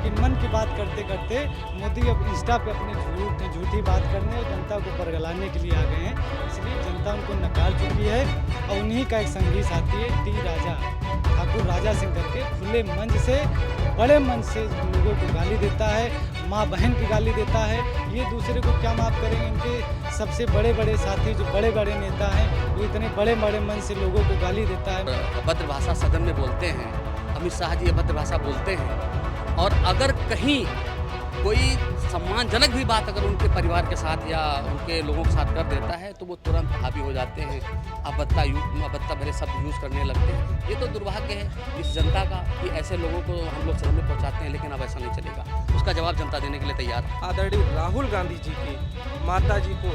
लेकिन मन की बात करते करते मोदी अब इंस्टा पे अपनी झूठी बात करने और जनता को बरगलाने के लिए आ गए हैं। इसलिए जनता उनको नकार चुकी है और उन्हीं का एक संगी साथी है टी राजा, ठाकुर राजा सिंह करके खुले मंच से, बड़े मन से लोगों को गाली देता है, माँ बहन की गाली देता है। ये दूसरे को क्या माफ़ करेंगे? इनके सबसे बड़े बड़े साथी जो बड़े बड़े नेता हैं वो इतने बड़े बड़े मन से लोगों को गाली देता है। अभद्र भाषा सदन में बोलते हैं, अमित शाह जी अभद्र भाषा बोलते हैं, और अगर कहीं कोई सम्मानजनक भी बात अगर उनके परिवार के साथ या उनके लोगों के साथ कर देता है तो वो तुरंत हावी हो जाते हैं, अभद्रता भरे शब्द यूज़ करने लगते हैं। ये तो दुर्भाग्य है इस जनता का कि ऐसे लोगों को हम लोग सदन में पहुँचाते हैं, लेकिन अब ऐसा नहीं चलेगा। उसका जवाब जनता देने के लिए तैयार है। आदरणीय राहुल गांधी जी की माता जी को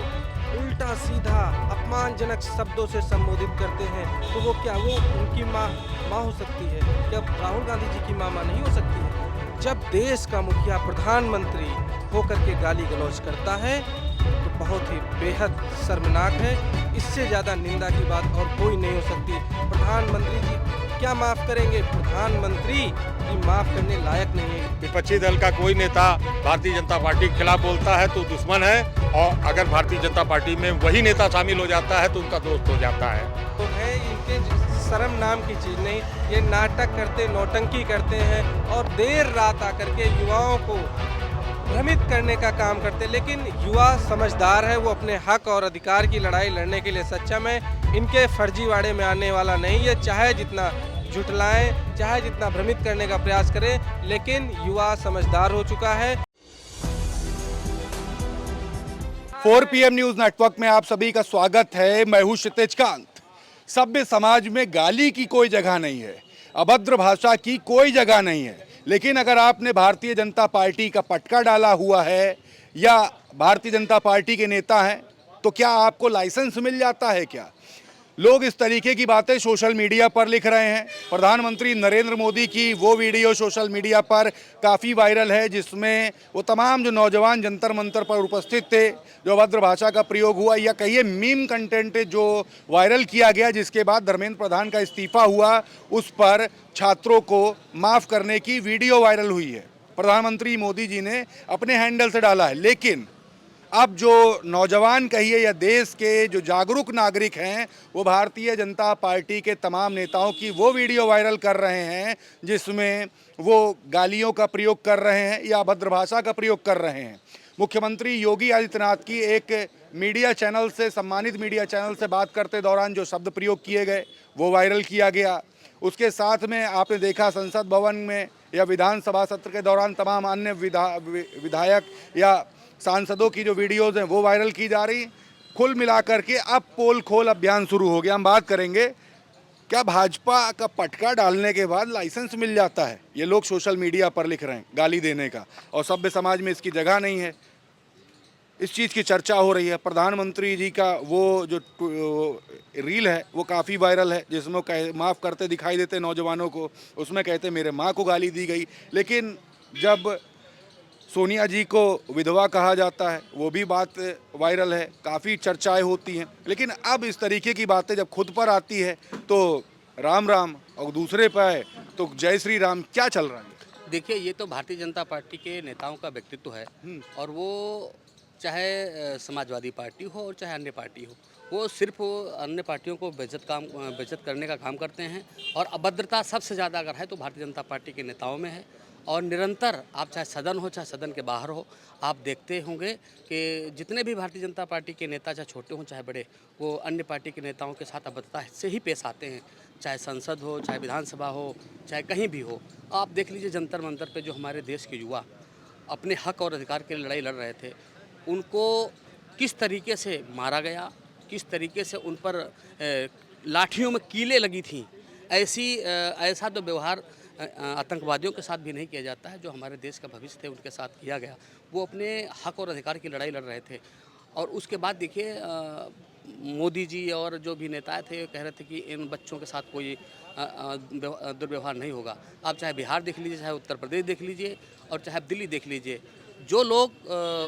उल्टा सीधा अपमानजनक शब्दों से संबोधित करते हैं, तो वो क्या वो उनकी माँ हो सकती है? क्या राहुल गांधी जी की माँ नहीं हो सकती है? जब देश का मुखिया प्रधानमंत्री होकर के गाली गलौज करता है तो बहुत ही बेहद शर्मनाक है। इससे ज़्यादा निंदा की बात और कोई नहीं हो सकती। प्रधानमंत्री जी क्या माफ़ करेंगे? प्रधानमंत्री जी माफ़ करने लायक नहीं है। विपक्षी दल का कोई नेता भारतीय जनता पार्टी के खिलाफ बोलता है तो दुश्मन है, और अगर भारतीय जनता पार्टी में वही नेता शामिल हो जाता है तो उनका दोस्त हो जाता है। तो है इनके शर्म नाम की चीज़ नहीं, ये नाटक करते, नौटंकी करते हैं और देर रात आकर के युवाओं को भ्रमित करने का काम करते। लेकिन युवा समझदार है, वो अपने हक और अधिकार की लड़ाई लड़ने के लिए सक्षम है। इनके फर्जीवाड़े में आने वाला नहीं है, चाहे जितना झुठलाएं, चाहे जितना भ्रमित करने का प्रयास करें, लेकिन युवा समझदार हो चुका है। 4 PM न्यूज नेटवर्क में आप सभी का स्वागत है। मैं हूं क्षितिज कांत। सभ्य समाज में गाली की कोई जगह नहीं है, अभद्र भाषा की कोई जगह नहीं है, लेकिन अगर आपने भारतीय जनता पार्टी का पटका डाला हुआ है या भारतीय जनता पार्टी के नेता हैं तो क्या आपको लाइसेंस मिल जाता है? क्या लोग इस तरीके की बातें सोशल मीडिया पर लिख रहे हैं? प्रधानमंत्री नरेंद्र मोदी की वो वीडियो सोशल मीडिया पर काफ़ी वायरल है जिसमें वो तमाम जो नौजवान जंतर मंतर पर उपस्थित थे, जो अभद्र भाषा का प्रयोग हुआ या कहिए मीम कंटेंट जो वायरल किया गया, जिसके बाद धर्मेंद्र प्रधान का इस्तीफा हुआ, उस पर छात्रों को माफ़ करने की वीडियो वायरल हुई है। प्रधानमंत्री मोदी जी ने अपने हैंडल से डाला है, लेकिन अब जो नौजवान कहिए या देश के जो जागरूक नागरिक हैं वो भारतीय जनता पार्टी के तमाम नेताओं की वो वीडियो वायरल कर रहे हैं जिसमें वो गालियों का प्रयोग कर रहे हैं या अभद्र भाषा का प्रयोग कर रहे हैं। मुख्यमंत्री योगी आदित्यनाथ की एक मीडिया चैनल से, सम्मानित मीडिया चैनल से बात करते दौरान जो शब्द प्रयोग किए गए वो वायरल किया गया। उसके साथ में आपने देखा संसद भवन में या विधानसभा सत्र के दौरान तमाम अन्य विधायक या सांसदों की जो वीडियोस हैं वो वायरल की जा रही। कुल मिलाकर के अब पोल खोल अभियान शुरू हो गया। हम बात करेंगे क्या भाजपा का पटका डालने के बाद लाइसेंस मिल जाता है? ये लोग सोशल मीडिया पर लिख रहे हैं गाली देने का, और सभ्य समाज में इसकी जगह नहीं है। इस चीज़ की चर्चा हो रही है। प्रधानमंत्री जी का वो जो रील है वो काफ़ी वायरल है जिसमें माफ़ करते दिखाई देते नौजवानों को, उसमें कहते मेरे माँ को गाली दी गई। लेकिन जब सोनिया जी को विधवा कहा जाता है वो भी बात वायरल है, काफ़ी चर्चाएं होती हैं। लेकिन अब इस तरीके की बातें जब खुद पर आती है तो राम राम, और दूसरे पर है तो जय श्री राम। क्या चल रहा है? देखिए, ये तो भारतीय जनता पार्टी के नेताओं का व्यक्तित्व है, और वो चाहे समाजवादी पार्टी हो और चाहे अन्य पार्टी हो, वो सिर्फ अन्य पार्टियों को बेइज्जत करने का काम करते हैं। और अभद्रता सबसे ज़्यादा अगर है तो भारतीय जनता पार्टी के नेताओं में है। और निरंतर आप चाहे सदन हो चाहे सदन के बाहर हो, आप देखते होंगे कि जितने भी भारतीय जनता पार्टी के नेता, चाहे छोटे हों चाहे बड़े, वो अन्य पार्टी के नेताओं के साथ अभद्रता से ही पेश आते हैं, चाहे संसद हो, चाहे विधानसभा हो, चाहे कहीं भी हो। आप देख लीजिए जंतर मंतर पे जो हमारे देश के युवा अपने हक और अधिकार के लिए लड़ाई लड़ रहे थे, उनको किस तरीके से मारा गया, किस तरीके से उन पर लाठियों में कीलें लगी थीं। ऐसा तो व्यवहार आतंकवादियों के साथ भी नहीं किया जाता है। जो हमारे देश का भविष्य थे उनके साथ किया गया। वो अपने हक और अधिकार की लड़ाई लड़ रहे थे। और उसके बाद देखिए मोदी जी और जो भी नेता थे कह रहे थे कि इन बच्चों के साथ कोई दुर्व्यवहार नहीं होगा। आप चाहे बिहार देख लीजिए, चाहे उत्तर प्रदेश देख लीजिए, और चाहे दिल्ली देख लीजिए, जो लोग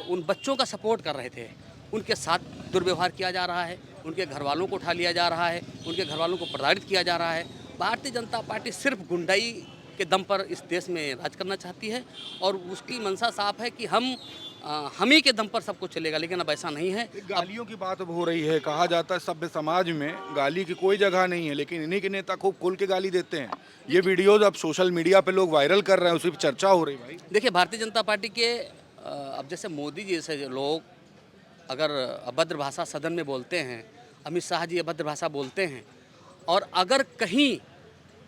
उन बच्चों का सपोर्ट कर रहे थे उनके साथ दुर्व्यवहार किया जा रहा है, उनके घर वालों को उठा लिया जा रहा है, उनके घर वालों को प्रताड़ित किया जा रहा है। भारतीय जनता पार्टी सिर्फ गुंडाई के दम पर इस देश में राज करना चाहती है और उसकी मंशा साफ है कि हम ही के दम पर सब कुछ चलेगा, लेकिन अब ऐसा नहीं है। गालियों की बात अब हो रही है, कहा जाता है सभ्य समाज में गाली की कोई जगह नहीं है, लेकिन इन्हीं के नेता खूब खुल के गाली देते हैं। ये वीडियोज अब सोशल मीडिया पे लोग वायरल कर रहे हैं, उसी पर चर्चा हो रही है। भाई देखिए, भारतीय जनता पार्टी के अब जैसे मोदी जी जैसे लोग अगर अभद्र भाषा सदन में बोलते हैं, अमित शाह जी अभद्र भाषा बोलते हैं, और अगर कहीं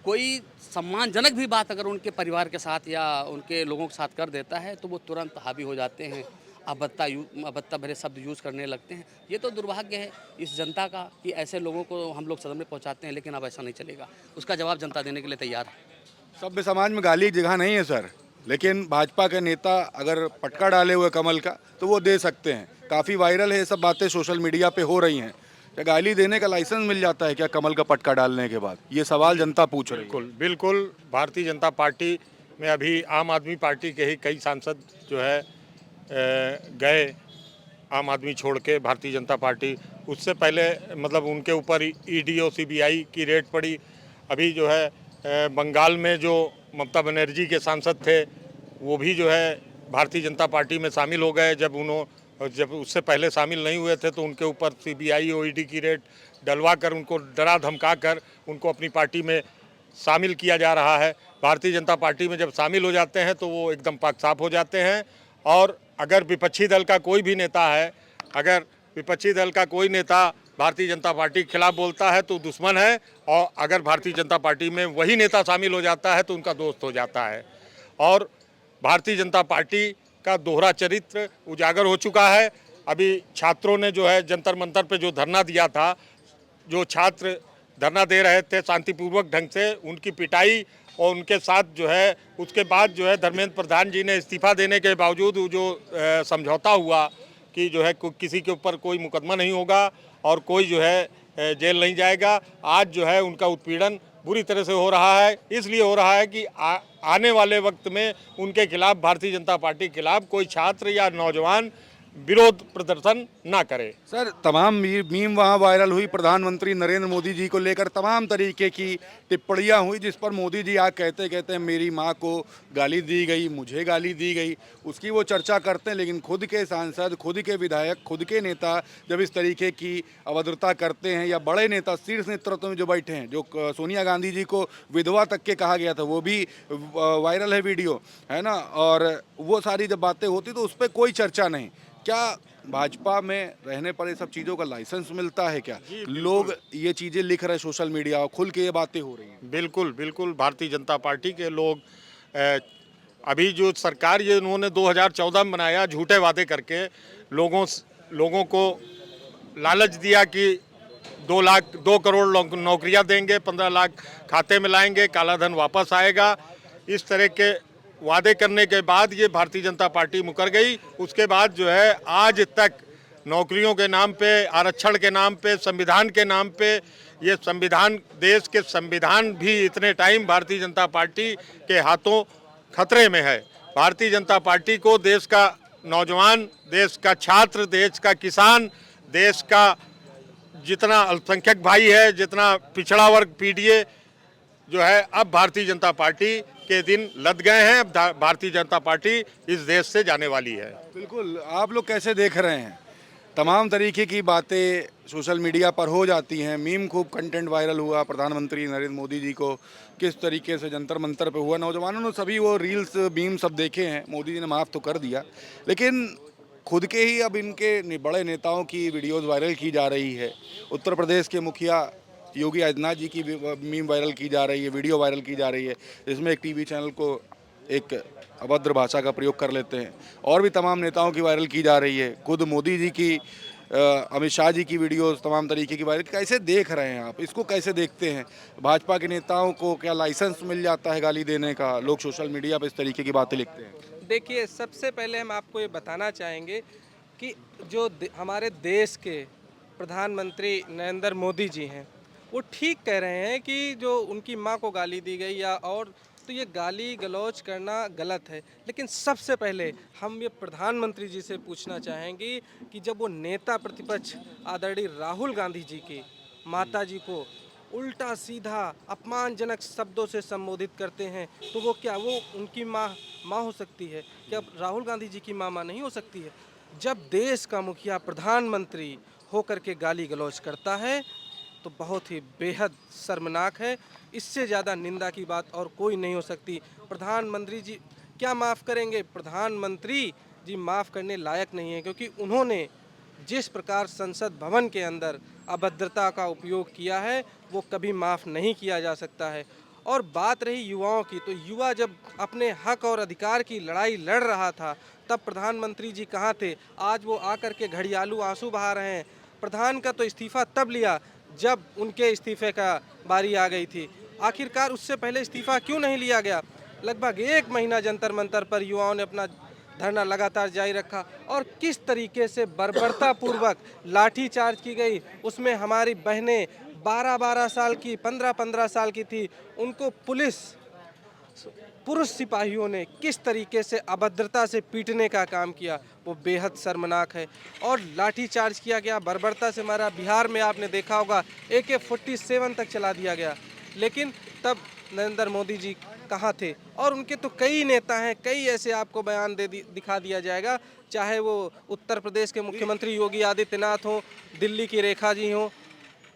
कोई सम्मानजनक भी बात अगर उनके परिवार के साथ या उनके लोगों के साथ कर देता है तो वो तुरंत हावी हो जाते हैं, अभद्रता भरे शब्द यूज़ करने लगते हैं। ये तो दुर्भाग्य है इस जनता का कि ऐसे लोगों को हम लोग सदन में पहुंचाते हैं, लेकिन अब ऐसा नहीं चलेगा। उसका जवाब जनता देने के लिए तैयार है। सभ्य समाज में गाली की जगह नहीं है सर, लेकिन भाजपा के नेता अगर पटका डाले हुए कमल का तो वो दे सकते हैं। काफ़ी वायरल है, ये सब बातें सोशल मीडिया पे हो रही हैं। क्या गाली देने का लाइसेंस मिल जाता है क्या कमल का पटका डालने के बाद? ये सवाल जनता पूछ रही है। बिल्कुल बिल्कुल। भारतीय जनता पार्टी में अभी आम आदमी पार्टी के ही कई सांसद जो है गए आम आदमी छोड़ के भारतीय जनता पार्टी। उससे पहले मतलब उनके ऊपर ईडी और सीबीआई की रेड पड़ी। अभी जो है बंगाल में जो ममता बनर्जी के सांसद थे वो भी जो है भारतीय जनता पार्टी में शामिल हो गए। जब उससे पहले शामिल नहीं हुए थे तो उनके ऊपर सीबीआई और ईडी की रेड डलवा कर उनको डरा धमका कर उनको अपनी पार्टी में शामिल किया जा रहा है। भारतीय जनता पार्टी में जब शामिल हो जाते हैं तो वो एकदम पाक साफ हो जाते हैं। और अगर विपक्षी दल का कोई भी नेता है, अगर विपक्षी दल का कोई नेता भारतीय जनता पार्टी के खिलाफ बोलता है तो दुश्मन है, और अगर भारतीय जनता पार्टी में वही नेता शामिल हो जाता है तो उनका दोस्त हो जाता है। और भारतीय जनता पार्टी का दोहरा चरित्र उजागर हो चुका है। अभी छात्रों ने जो है जंतर मंतर पे जो धरना दिया था, जो छात्र धरना दे रहे थे शांतिपूर्वक ढंग से, उनकी पिटाई और उनके साथ जो है उसके बाद जो है धर्मेंद्र प्रधान जी ने इस्तीफा देने के बावजूद जो समझौता हुआ कि जो है किसी के ऊपर कोई मुकदमा नहीं होगा और कोई जो है जेल नहीं जाएगा, आज जो है उनका उत्पीड़न बुरी तरह से हो रहा है। इसलिए हो रहा है कि आने वाले वक्त में उनके खिलाफ, भारतीय जनता पार्टी के खिलाफ कोई छात्र या नौजवान विरोध प्रदर्शन ना करे। सर, तमाम मीम वहाँ वायरल हुई, प्रधानमंत्री नरेंद्र मोदी जी को लेकर तमाम तरीके की टिप्पणियाँ हुई, जिस पर मोदी जी आज कहते हैं मेरी माँ को गाली दी गई, मुझे गाली दी गई, उसकी वो चर्चा करते हैं। लेकिन खुद के सांसद, खुद के विधायक, खुद के नेता जब इस तरीके की अभद्रता करते हैं, या बड़े नेता शीर्ष नेतृत्व में जो बैठे हैं, जो सोनिया गांधी जी को विधवा तक के कहा गया था, वो भी वायरल है वीडियो, है ना, और वो सारी जब बातें होती तो उस पर कोई चर्चा नहीं। क्या भाजपा में रहने पर ये सब चीज़ों का लाइसेंस मिलता है क्या? लोग ये चीज़ें लिख रहे हैं सोशल मीडिया, खुल के ये बातें हो रही हैं। बिल्कुल बिल्कुल। भारतीय जनता पार्टी के लोग अभी जो सरकार ये उन्होंने 2014 में बनाया, झूठे वादे करके लोगों को लालच दिया कि 2 करोड़ नौकरियां देंगे, 15 लाख खाते में लाएंगे, काला धन वापस आएगा। इस तरह के वादे करने के बाद ये भारतीय जनता पार्टी मुकर गई। उसके बाद जो है आज तक नौकरियों के नाम पे, आरक्षण के नाम पे, संविधान के नाम पे, ये संविधान, देश के संविधान भी इतने टाइम भारतीय जनता पार्टी के हाथों खतरे में है। भारतीय जनता पार्टी को देश का नौजवान, देश का छात्र, देश का किसान, देश का जितना अल्पसंख्यक भाई है, जितना पिछड़ा वर्ग पीडीए जो है, अब भारतीय जनता पार्टी के दिन लद गए हैं। अब भारतीय जनता पार्टी इस देश से जाने वाली है। बिल्कुल। आप लोग कैसे देख रहे हैं? तमाम तरीके की बातें सोशल मीडिया पर हो जाती हैं, मीम खूब कंटेंट वायरल हुआ, प्रधानमंत्री नरेंद्र मोदी जी को किस तरीके से जंतर मंतर पे हुआ, नौजवानों ने सभी वो रील्स मीम सब देखे हैं। मोदी जी ने माफ़ तो कर दिया, लेकिन खुद के ही अब इनके बड़े नेताओं की वीडियोज़ वायरल की जा रही है। उत्तर प्रदेश के मुखिया योगी आदित्यनाथ जी की मीम वायरल की जा रही है, वीडियो वायरल की जा रही है, जिसमें एक टीवी चैनल को एक अभद्र भाषा का प्रयोग कर लेते हैं। और भी तमाम नेताओं की वायरल की जा रही है। खुद मोदी जी की, अमित शाह जी की वीडियोस तमाम तरीके की वायरल। कैसे देख रहे हैं आप इसको? कैसे देखते हैं? भाजपा के नेताओं को क्या लाइसेंस मिल जाता है गाली देने का? लोग सोशल मीडिया पर इस तरीके की बातें लिखते हैं। देखिए, सबसे पहले हम आपको ये बताना चाहेंगे कि जो हमारे देश के प्रधानमंत्री नरेंद्र मोदी जी हैं, वो ठीक कह रहे हैं कि जो उनकी माँ को गाली दी गई या और, तो ये गाली गलौज करना गलत है। लेकिन सबसे पहले हम ये प्रधानमंत्री जी से पूछना चाहेंगे कि जब वो नेता प्रतिपक्ष आदरणीय राहुल गांधी जी की माता जी को उल्टा सीधा अपमानजनक शब्दों से संबोधित करते हैं, तो वो क्या वो उनकी माँ हो सकती है? क्या राहुल गांधी जी की माँ नहीं हो सकती है? जब देश का मुखिया प्रधानमंत्री होकर के गाली गलौज करता है तो बहुत ही बेहद शर्मनाक है। इससे ज़्यादा निंदा की बात और कोई नहीं हो सकती। प्रधानमंत्री जी क्या माफ़ करेंगे? प्रधानमंत्री जी माफ़ करने लायक नहीं है, क्योंकि उन्होंने जिस प्रकार संसद भवन के अंदर अभद्रता का उपयोग किया है वो कभी माफ़ नहीं किया जा सकता है। और बात रही युवाओं की, तो युवा जब अपने हक और अधिकार की लड़ाई लड़ रहा था तब प्रधानमंत्री जी कहाँ थे? आज वो आकर के घड़ियालू आंसू बहा रहे हैं। प्रधान का तो इस्तीफ़ा तब लिया जब उनके इस्तीफे का बारी आ गई थी। आखिरकार उससे पहले इस्तीफ़ा क्यों नहीं लिया गया? लगभग 1 महीना जंतर मंतर पर युवाओं ने अपना धरना लगातार जारी रखा और किस तरीके से बर्बरतापूर्वक लाठीचार्ज की गई। उसमें हमारी बहनें 12-12 साल की, 15-15 साल की थी, उनको पुरुष सिपाहियों ने किस तरीके से अभद्रता से पीटने का काम किया, वो बेहद शर्मनाक है। और लाठीचार्ज किया गया, बर्बरता से मारा। बिहार में आपने देखा होगा AK-47 तक चला दिया गया, लेकिन तब नरेंद्र मोदी जी कहाँ थे? और उनके तो कई नेता हैं, कई ऐसे आपको बयान दिखा दिया जाएगा, चाहे वो उत्तर प्रदेश के मुख्यमंत्री योगी आदित्यनाथ हों, दिल्ली की रेखा जी हों,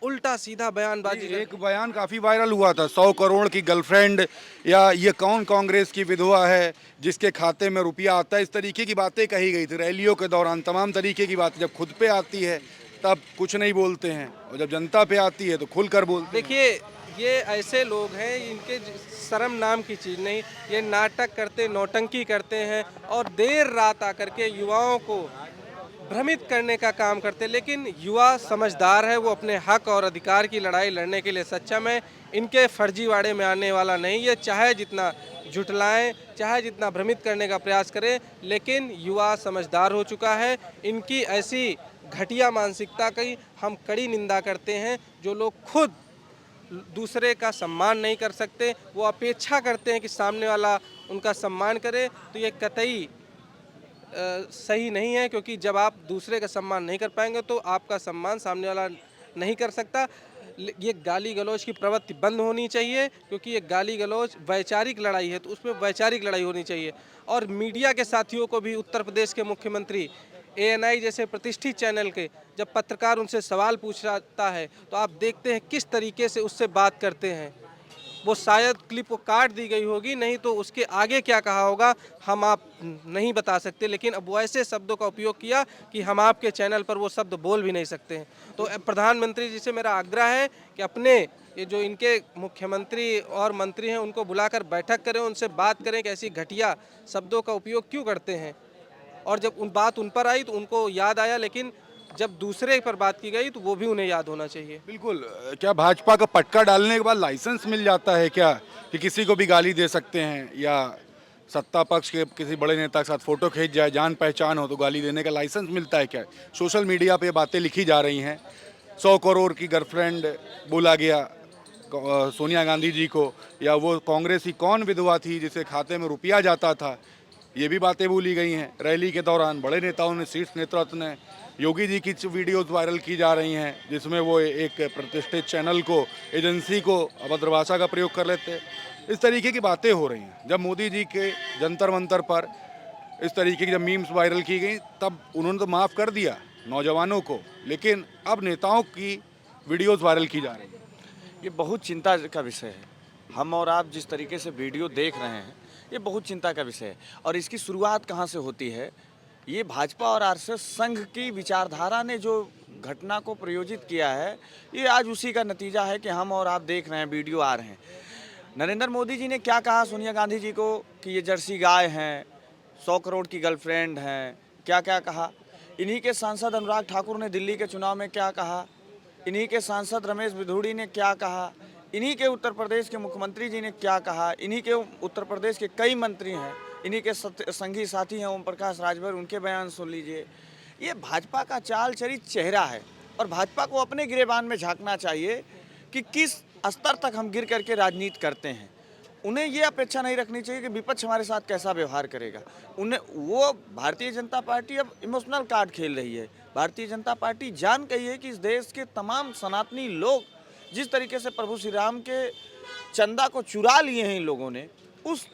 उल्टा सीधा बयानबाजी। एक बयान काफी वायरल हुआ था, 100 करोड़ की गर्लफ्रेंड, या ये कौन कांग्रेस की विधवा है जिसके खाते में रुपया आता है, इस तरीके की बातें कही गई थी रैलियों के दौरान। तमाम तरीके की बातें जब खुद पे आती है तब कुछ नहीं बोलते हैं, और जब जनता पे आती है तो खुलकर बोलते हैं। देखिए, ये ऐसे लोग हैं, इनके शर्म नाम की चीज़ नहीं। ये नाटक करते, नौटंकी करते हैं और देर रात आकर के युवाओं को भ्रमित करने का काम करते। लेकिन युवा समझदार है, वो अपने हक और अधिकार की लड़ाई लड़ने के लिए सक्षम है। इनके फर्जीवाड़े में आने वाला नहीं। ये चाहे जितना झुठलाएं, चाहे जितना भ्रमित करने का प्रयास करें, लेकिन युवा समझदार हो चुका है। इनकी ऐसी घटिया मानसिकता की हम कड़ी निंदा करते हैं। जो लोग खुद दूसरे का सम्मान नहीं कर सकते, वो अपेक्षा करते हैं कि सामने वाला उनका सम्मान करे, तो ये कतई सही नहीं है। क्योंकि जब आप दूसरे का सम्मान नहीं कर पाएंगे तो आपका सम्मान सामने वाला नहीं कर सकता। ये गाली गलौज की प्रवृत्ति बंद होनी चाहिए, क्योंकि ये गाली गलौज वैचारिक लड़ाई है, तो उसमें वैचारिक लड़ाई होनी चाहिए। और मीडिया के साथियों को भी, उत्तर प्रदेश के मुख्यमंत्री, ANI जैसे प्रतिष्ठित चैनल के जब पत्रकार उनसे सवाल पूछता है तो आप देखते हैं किस तरीके से उससे बात करते हैं। वो शायद क्लिप को काट दी गई होगी, नहीं तो उसके आगे क्या कहा होगा हम आप नहीं बता सकते। लेकिन अब वो ऐसे शब्दों का उपयोग किया कि हम आपके चैनल पर वो शब्द बोल भी नहीं सकते हैं। तो प्रधानमंत्री जी से मेरा आग्रह है कि अपने ये जो इनके मुख्यमंत्री और मंत्री हैं उनको बुलाकर बैठक करें, उनसे बात करें कि ऐसी घटिया शब्दों का उपयोग क्यों करते हैं। और जब बात उन पर आई तो उनको याद आया, लेकिन जब दूसरे पर बात की गई तो वो भी उन्हें याद होना चाहिए। बिल्कुल। क्या भाजपा का पटका डालने के बाद लाइसेंस मिल जाता है क्या कि किसी को भी गाली दे सकते हैं, या सत्ता पक्ष के किसी बड़े नेता के साथ फोटो खींच जाए, जान पहचान हो तो गाली देने का लाइसेंस मिलता है क्या? सोशल मीडिया पे बातें लिखी जा रही हैं, 100 करोड़ की गर्लफ्रेंड बोला गया सोनिया गांधी जी को, या वो कांग्रेस की कौन विधवा थी जिसके खाते में रुपया जाता था, ये भी बातें बोली गई हैं। रैली के दौरान बड़े नेताओं ने, शीर्ष नेतृत्व ने, योगी जी की वीडियोस वायरल की जा रही हैं जिसमें वो एक प्रतिष्ठित चैनल को, एजेंसी को अभद्र भाषा का प्रयोग कर लेते हैं। इस तरीके की बातें हो रही हैं। जब मोदी जी के जंतर मंतर पर इस तरीके की जब मीम्स वायरल की गई तब उन्होंने तो माफ़ कर दिया नौजवानों को, लेकिन अब नेताओं की वीडियोस वायरल की जा रही हैं। ये बहुत चिंता का विषय है। हम और आप जिस तरीके से वीडियो देख रहे हैं ये बहुत चिंता का विषय है। और इसकी शुरुआत कहाँ से होती है? ये भाजपा और RSS संघ की विचारधारा ने जो घटना को प्रयोजित किया है, ये आज उसी का नतीजा है कि हम और आप देख रहे हैं, वीडियो आ रहे हैं। नरेंद्र मोदी जी ने क्या कहा सोनिया गांधी जी को कि ये जर्सी गाय हैं, 100 करोड़ की गर्लफ्रेंड हैं, क्या क्या कहा। इन्हीं के सांसद अनुराग ठाकुर ने दिल्ली के चुनाव में क्या कहा, इन्हीं के सांसद रमेश बिधूड़ी ने क्या कहा, इन्हीं के उत्तर प्रदेश के मुख्यमंत्री जी ने क्या कहा, इन्हीं के उत्तर प्रदेश के कई मंत्री हैं, इन्हीं के संगी साथी हैं ओम प्रकाश राजभर, उनके बयान सुन लीजिए। ये भाजपा का चाल चरित चेहरा है और भाजपा को अपने गिरेबान में झांकना चाहिए कि किस स्तर तक हम गिर करके राजनीति करते हैं। उन्हें ये अपेक्षा नहीं रखनी चाहिए कि विपक्ष हमारे साथ कैसा व्यवहार करेगा। वो भारतीय जनता पार्टी अब इमोशनल कार्ड खेल रही है। भारतीय जनता पार्टी जान गई है कि इस देश के तमाम सनातनी लोग जिस तरीके से प्रभु श्री राम के चंदा को चुरा लिए हैं इन लोगों ने, उस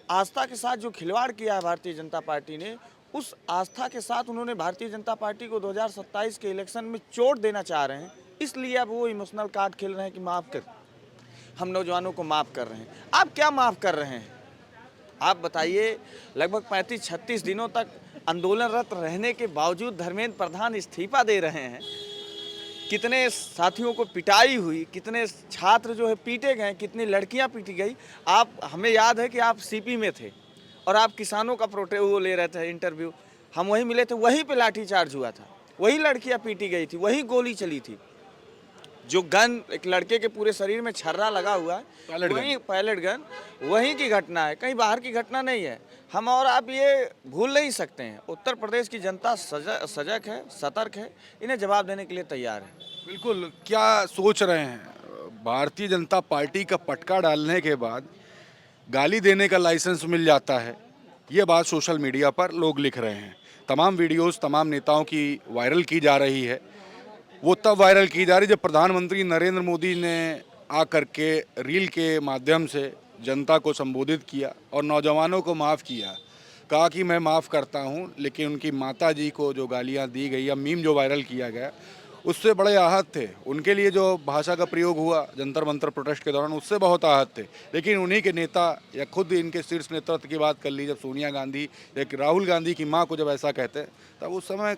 आस्था के साथ जो खिलवाड़ किया है भारतीय जनता पार्टी ने, उस आस्था के साथ उन्होंने भारतीय जनता पार्टी को 2027 के इलेक्शन में चोट देना चाह रहे हैं। इसलिए अब वो इमोशनल कार्ड खेल रहे हैं कि माफ़ कर, हम नौजवानों को माफ़ कर रहे हैं। आप क्या माफ़ कर रहे हैं? आप बताइए, लगभग 35-36 दिनों तक आंदोलनरत रहने के बावजूद धर्मेंद्र प्रधान इस्तीफा दे रहे हैं। कितने साथियों को पिटाई हुई, कितने छात्र जो है पीटे गए, कितनी लड़कियां पीटी गई। आप, हमें याद है कि आप सीपी में थे और आप किसानों का वो ले रहे थे इंटरव्यू, हम वहीं मिले थे, वहीं पे लाठीचार्ज हुआ था, वहीं लड़कियां पीटी गई थी, वहीं गोली चली थी। जो गन, एक लड़के के पूरे शरीर में छर्रा लगा हुआ है, वहीं पैलेट गन, वहीं की घटना है, कहीं बाहर की घटना नहीं है। हम और आप ये भूल नहीं सकते हैं। उत्तर प्रदेश की जनता सजग है, सतर्क है, इन्हें जवाब देने के लिए तैयार है। बिल्कुल, क्या सोच रहे हैं? भारतीय जनता पार्टी का पटका डालने के बाद गाली देने का लाइसेंस मिल जाता है, ये बात सोशल मीडिया पर लोग लिख रहे हैं। तमाम वीडियोस तमाम नेताओं की वायरल की जा रही है। वो तब वायरल की जा रही जब प्रधानमंत्री नरेंद्र मोदी ने आकर के रील के माध्यम से जनता को संबोधित किया और नौजवानों को माफ़ किया। कहा कि मैं माफ़ करता हूं, लेकिन उनकी माता जी को जो गालियां दी गई या मीम जो वायरल किया गया, उससे बड़े आहत थे। उनके लिए जो भाषा का प्रयोग हुआ जंतर मंतर प्रोटेस्ट के दौरान, उससे बहुत आहत थे। लेकिन उन्हीं के नेता या खुद इनके शीर्ष नेतृत्व की बात कर ली, जब सोनिया गांधी या राहुल गांधी की माँ को जब ऐसा कहते, तब उस समय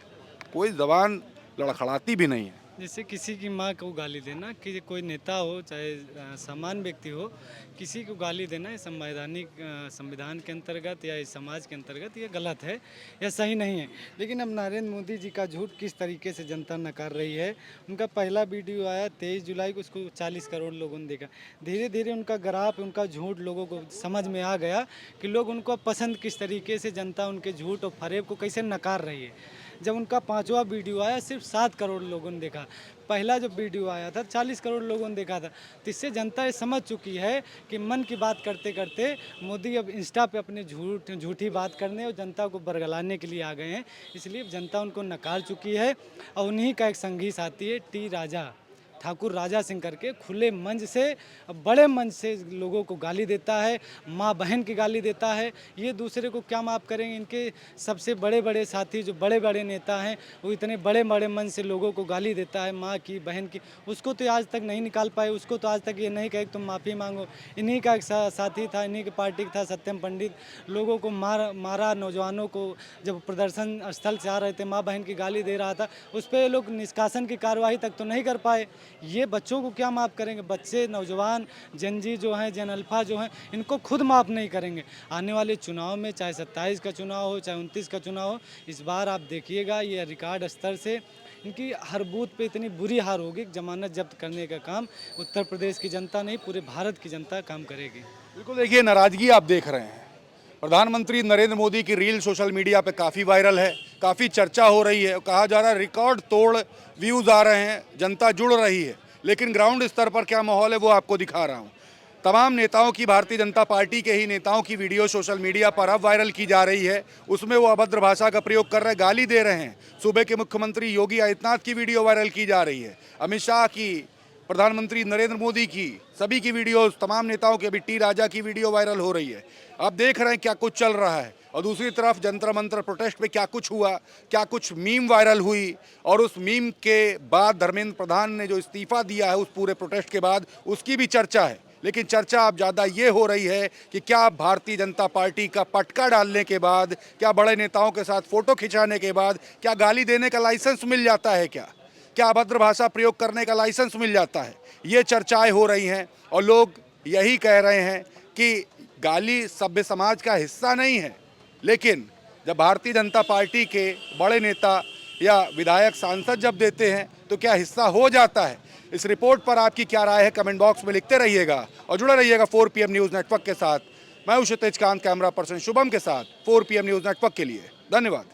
कोई जबान लड़खड़ाती भी नहीं है। जैसे किसी की माँ को गाली देना, कि कोई नेता हो चाहे सामान्य व्यक्ति हो, किसी को गाली देना ये संविधान के अंतर्गत या इस समाज के अंतर्गत ये गलत है, यह सही नहीं है। लेकिन अब नरेंद्र मोदी जी का झूठ किस तरीके से जनता नकार रही है। उनका पहला वीडियो आया 23 जुलाई को, उसको 40 करोड़ लोगों ने देखा। धीरे धीरे उनका ग्राफ, उनका झूठ लोगों को समझ में आ गया कि लोग उनको पसंद किस तरीके से, जनता उनके झूठ और फरेब को कैसे नकार रही है। जब उनका 5वां वीडियो आया, सिर्फ 7 करोड़ लोगों ने देखा। पहला जो वीडियो आया था 40 करोड़ लोगों ने देखा था। तो इससे जनता ये समझ चुकी है कि मन की बात करते करते मोदी अब इंस्टा पे अपने झूठी बात करने और जनता को बरगलाने के लिए आ गए हैं। इसलिए जनता उनको नकार चुकी है। और उन्हीं का एक संगी साथी है टी राजा, ठाकुर राजा सिंह करके, खुले मंच से, बड़े मंच से लोगों को गाली देता है, माँ बहन की गाली देता है। ये दूसरे को क्या माफ़ करेंगे? इनके सबसे बड़े बड़े साथी जो बड़े बड़े नेता हैं, वो इतने बड़े बड़े मंच से लोगों को गाली देता है, माँ की, बहन की। उसको तो आज तक नहीं निकाल पाए, उसको तो आज तक ये नहीं कहे तुम माफ़ी मांगो। इन्हीं का एक साथी था, इन्हीं की पार्टी का था सत्यम पंडित, लोगों को मारा, नौजवानों को जब प्रदर्शन स्थल से आ रहे थे, माँ बहन की गाली दे रहा था, उस पर लोग निष्कासन की कार्रवाई तक तो नहीं कर पाए। ये बच्चों को क्या माफ़ करेंगे? बच्चे, नौजवान, जनजी जो हैं, जन अल्फा जो हैं, इनको खुद माफ़ नहीं करेंगे। आने वाले चुनाव में, चाहे 27 का चुनाव हो, चाहे 29 का चुनाव हो, इस बार आप देखिएगा ये रिकॉर्ड स्तर से इनकी हर बूथ पे इतनी बुरी हार होगी। जमानत जब्त करने का काम उत्तर प्रदेश की जनता नहीं, पूरे भारत की जनता काम करेगी। बिल्कुल, देखिए नाराज़गी आप देख रहे हैं। प्रधानमंत्री नरेंद्र मोदी की रील सोशल मीडिया पे काफ़ी वायरल है, काफ़ी चर्चा हो रही है। कहा जा रहा है रिकॉर्ड तोड़ व्यूज़ आ रहे हैं, जनता जुड़ रही है। लेकिन ग्राउंड स्तर पर क्या माहौल है वो आपको दिखा रहा हूँ। तमाम नेताओं की, भारतीय जनता पार्टी के ही नेताओं की वीडियो सोशल मीडिया पर अब वायरल की जा रही है। उसमें वो अभद्र भाषा का प्रयोग कर रहे हैं, गाली दे रहे हैं। सूबे के मुख्यमंत्री योगी आदित्यनाथ की वीडियो वायरल की जा रही है, अमित शाह की, प्रधानमंत्री नरेंद्र मोदी की, सभी की वीडियोस, तमाम नेताओं की, अभी टी राजा की वीडियो वायरल हो रही है। आप देख रहे हैं क्या कुछ चल रहा है। और दूसरी तरफ जंतर मंतर प्रोटेस्ट पे क्या कुछ हुआ, क्या कुछ मीम वायरल हुई। और उस मीम के बाद धर्मेंद्र प्रधान ने जो इस्तीफा दिया है उस पूरे प्रोटेस्ट के बाद, उसकी भी चर्चा है। लेकिन चर्चा अब ज़्यादा ये हो रही है कि क्या भारतीय जनता पार्टी का पटका डालने के बाद, क्या बड़े नेताओं के साथ फ़ोटो खिंचाने के बाद, क्या गाली देने का लाइसेंस मिल जाता है? क्या अभद्र भाषा प्रयोग करने का लाइसेंस मिल जाता है? ये चर्चाएं हो रही हैं और लोग यही कह रहे हैं कि गाली सभ्य समाज का हिस्सा नहीं है। लेकिन जब भारतीय जनता पार्टी के बड़े नेता या विधायक, सांसद जब देते हैं तो क्या हिस्सा हो जाता है? इस रिपोर्ट पर आपकी क्या राय है? कमेंट बॉक्स में लिखते रहिएगा और जुड़े रहिएगा 4 PM न्यूज़ नेटवर्क के साथ। मैं हूं क्षितिज कांत, कैमरा पर्सन शुभम के साथ 4 PM न्यूज़ नेटवर्क के लिए। धन्यवाद।